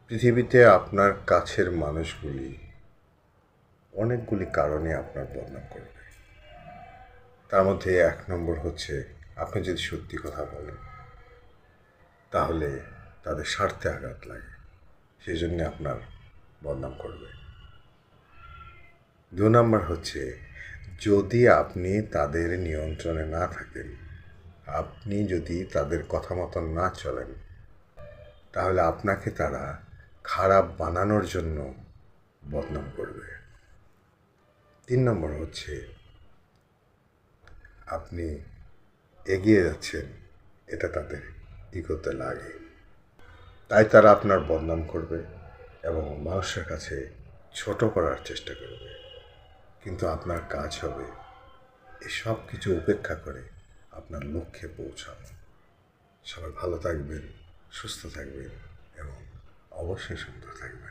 পৃথিবীতে আপনার কাছের মানুষগুলি অনেকগুলি কারণে আপনার বদনাম করবে। তার মধ্যে এক নম্বর হচ্ছে, আপনি যদি সত্যি কথা বলেন তাহলে তাদের স্বার্থে আঘাত লাগে, সেই জন্যে আপনার বদনাম করবে। দু নম্বর হচ্ছে, যদি আপনি তাদের নিয়ন্ত্রণে না থাকেন, আপনি যদি তাদের কথা মতন না চলেন, তাহলে আপনাকে তারা খারাপ বানানোর জন্য বদনাম করবে। 3 নম্বর হচ্ছে, আপনি এগিয়ে যাচ্ছেন, এটা তাদের ইগোতে লাগে, তাই তারা আপনার বদনাম করবে এবং মানুষের কাছে ছোট করার চেষ্টা করবে। কিন্তু আপনার কাজ হবে এসব কিছু উপেক্ষা করে আপনার লক্ষ্যে পৌঁছানো। সবাই ভালো থাকবেন, সুস্থ থাকবেন এবং অবশ্যই সুন্দর থাকবেন।